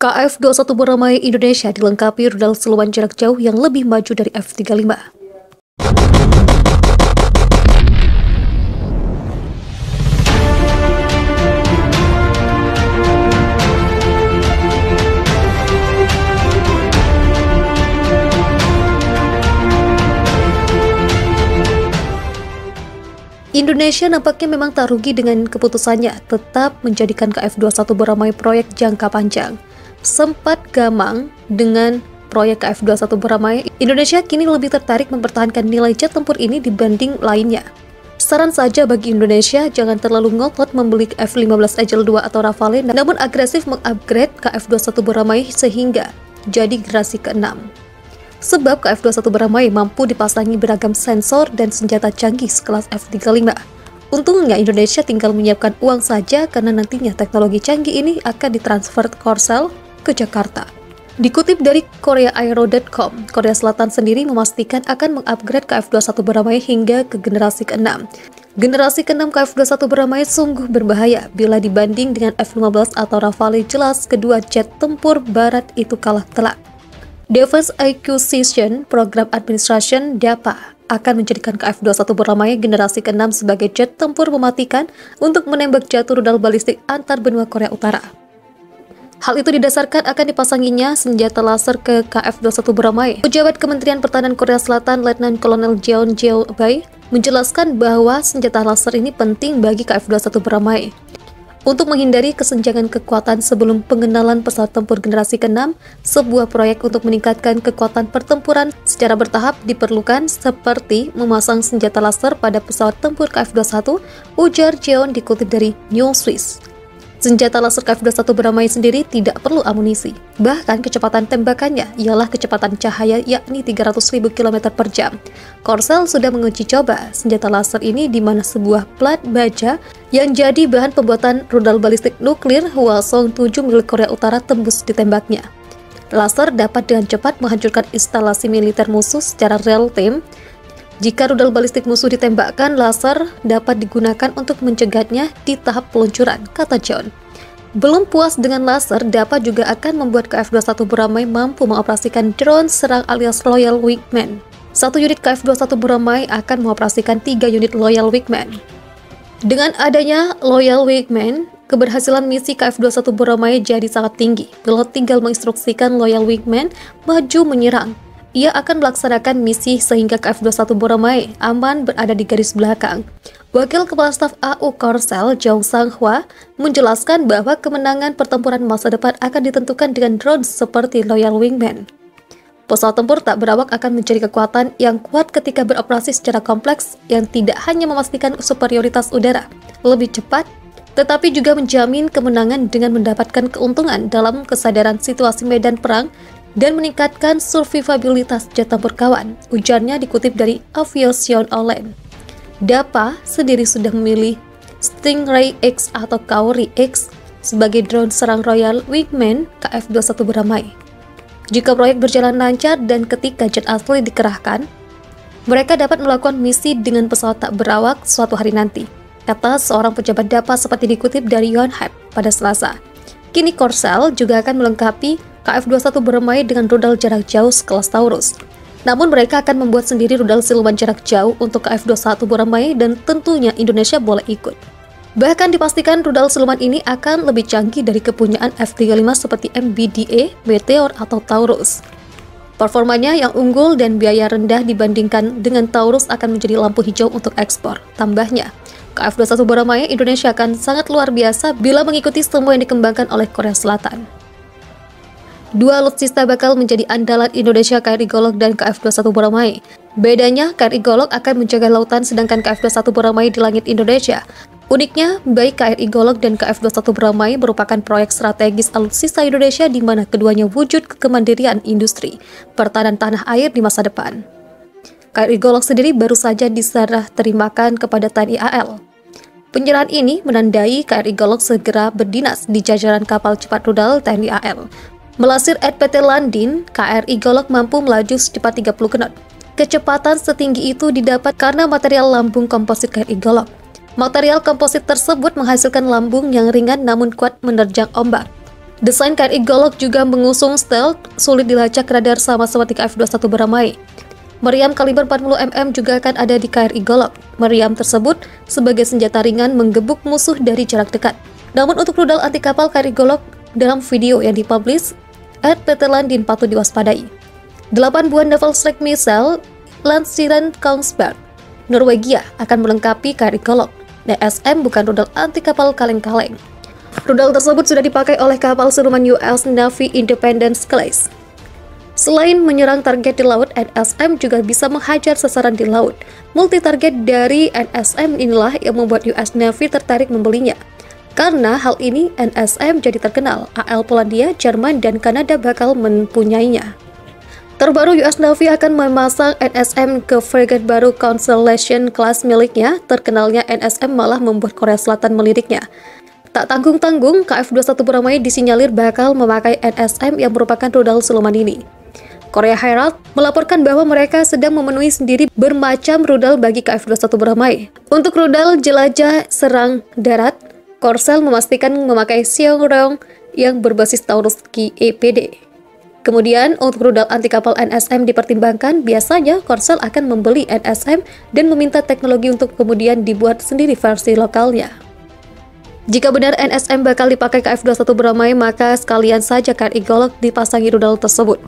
KF-21 Boramae Indonesia dilengkapi rudal seluman jarak jauh yang lebih maju dari F-35. Indonesia nampaknya memang tak rugi dengan keputusannya tetap menjadikan KF-21 Boramae proyek jangka panjang. Sempat gamang dengan proyek KF-21 Boramae, Indonesia kini lebih tertarik mempertahankan nilai jet tempur ini dibanding lainnya. Saran saja bagi Indonesia, jangan terlalu ngotot membeli F-15 Eagle 2 atau Rafale, namun agresif mengupgrade KF-21 Boramae sehingga jadi generasi ke-6. Sebab KF-21 Boramae mampu dipasangi beragam sensor dan senjata canggih sekelas F-35. Untungnya Indonesia tinggal menyiapkan uang saja karena nantinya teknologi canggih ini akan ditransfer Korsel ke Jakarta. Dikutip dari koreaaero.com, Korea Selatan sendiri memastikan akan mengupgrade KF-21 Boramae hingga ke generasi ke-6. Generasi ke-6 KF-21 Boramae sungguh berbahaya bila dibanding dengan F-15 atau Rafale, jelas kedua jet tempur barat itu kalah telak. Defense Acquisition Program Administration (DAPA) akan menjadikan KF-21 Boramae generasi ke-6 sebagai jet tempur mematikan untuk menembak jatuh rudal balistik antar benua Korea Utara. Hal itu didasarkan akan dipasanginya senjata laser ke KF-21 Boramae. Pejabat Kementerian Pertahanan Korea Selatan Letnan Kolonel Jeon Jae-bae menjelaskan bahwa senjata laser ini penting bagi KF-21 Boramae. Untuk menghindari kesenjangan kekuatan sebelum pengenalan pesawat tempur generasi ke-6, sebuah proyek untuk meningkatkan kekuatan pertempuran secara bertahap diperlukan seperti memasang senjata laser pada pesawat tempur KF-21, ujar Jeon dikutip dari Newswitch. Senjata laser KF-21 Boramae sendiri tidak perlu amunisi. Bahkan kecepatan tembakannya ialah kecepatan cahaya yakni 300.000 km per jam. Korsel sudah menguji coba senjata laser ini di mana sebuah plat baja yang jadi bahan pembuatan rudal balistik nuklir Hwasong-7 milik Korea Utara tembus ditembaknya. Laser dapat dengan cepat menghancurkan instalasi militer musuh secara real time. Jika rudal balistik musuh ditembakkan, laser dapat digunakan untuk mencegatnya di tahap peluncuran, kata John. Belum puas dengan laser, dapat juga akan membuat KF-21 Boramae mampu mengoperasikan drone serang alias Loyal Wingman. Satu unit KF-21 Boramae akan mengoperasikan 3 unit Loyal Wingman. Dengan adanya Loyal Wingman, keberhasilan misi KF-21 Boramae jadi sangat tinggi. Pilot tinggal menginstruksikan Loyal Wingman maju menyerang. Ia akan melaksanakan misi sehingga KF-21 Boramae aman berada di garis belakang. Wakil Kepala Staf AU Korsel, Jong Sang-hwa, menjelaskan bahwa kemenangan pertempuran masa depan akan ditentukan dengan drone seperti Loyal Wingman. Pesawat tempur tak berawak akan mencari kekuatan yang kuat ketika beroperasi secara kompleks yang tidak hanya memastikan superioritas udara lebih cepat, tetapi juga menjamin kemenangan dengan mendapatkan keuntungan dalam kesadaran situasi medan perang dan meningkatkan survivabilitas jet tempur kawan, ujarnya dikutip dari Aviation Online. DAPA sendiri sudah memilih Stingray X atau Kauri X sebagai drone serang Royal Wingman KF-21 Boramae. Jika proyek berjalan lancar dan ketika jet asli dikerahkan, mereka dapat melakukan misi dengan pesawat tak berawak suatu hari nanti, kata seorang pejabat DAPA seperti dikutip dari Yonhap pada Selasa. Kini Korsel juga akan melengkapi KF-21 Boramae dengan rudal jarak jauh sekelas Taurus. Namun mereka akan membuat sendiri rudal siluman jarak jauh untuk KF-21 Boramae dan tentunya Indonesia boleh ikut. Bahkan dipastikan rudal siluman ini akan lebih canggih dari kepunyaan F-35 seperti MBDA, Meteor, atau Taurus. Performanya yang unggul dan biaya rendah dibandingkan dengan Taurus akan menjadi lampu hijau untuk ekspor. Tambahnya, KF-21 Boramae Indonesia akan sangat luar biasa bila mengikuti semua yang dikembangkan oleh Korea Selatan. Dua alutsista bakal menjadi andalan Indonesia, KRI Golok dan KF-21 Boramae. Bedanya, KRI Golok akan menjaga lautan sedangkan KF-21 Boramae di langit Indonesia. Uniknya, baik KRI Golok dan KF-21 Boramae merupakan proyek strategis alutsista Indonesia di mana keduanya wujud kemandirian industri pertahanan tanah air di masa depan. KRI Golok sendiri baru saja diserah terimakan kepada TNI AL. Penyerahan ini menandai KRI Golok segera berdinas di jajaran kapal cepat rudal TNI AL. Melansir PT Landin, KRI Golok mampu melaju secepat 30 knot. Kecepatan setinggi itu didapat karena material lambung komposit KRI Golok. Material komposit tersebut menghasilkan lambung yang ringan namun kuat menerjang ombak. Desain KRI Golok juga mengusung stealth, sulit dilacak radar sama seperti KF-21 Beramai. Meriam kaliber 40 mm juga akan ada di KRI Golok. Meriam tersebut sebagai senjata ringan menggebuk musuh dari jarak dekat. Namun untuk rudal anti kapal KRI Golok dalam video yang dipublish, PT Landin patut diwaspadai. 8 buah naval strike missile Landsiren Kongsberg, Norwegia akan melengkapi KRI Golok. NSM bukan rudal anti kapal kaleng-kaleng. Rudal tersebut sudah dipakai oleh kapal seruman US Navy Independence class. Selain menyerang target di laut, NSM juga bisa menghajar sasaran di laut. Multi-target dari NSM inilah yang membuat US Navy tertarik membelinya. Karena hal ini, NSM jadi terkenal. AL Polandia, Jerman, dan Kanada bakal mempunyainya. Terbaru, US Navy akan memasang NSM ke frigate baru Constellation class miliknya. Terkenalnya NSM malah membuat Korea Selatan meliriknya. Tak tanggung-tanggung, KF-21 Beramai disinyalir bakal memakai NSM yang merupakan rudal siluman ini. Korea Herald melaporkan bahwa mereka sedang memenuhi sendiri bermacam rudal bagi KF-21 Beramai. Untuk rudal jelajah serang darat, Korsel memastikan memakai Seongryong yang berbasis Taurus Ki EPD. Kemudian, untuk rudal anti kapal NSM dipertimbangkan, biasanya Korsel akan membeli NSM dan meminta teknologi untuk kemudian dibuat sendiri versi lokalnya. Jika benar NSM bakal dipakai KF-21 Beramai, maka sekalian saja KRI Golok dipasangi rudal tersebut.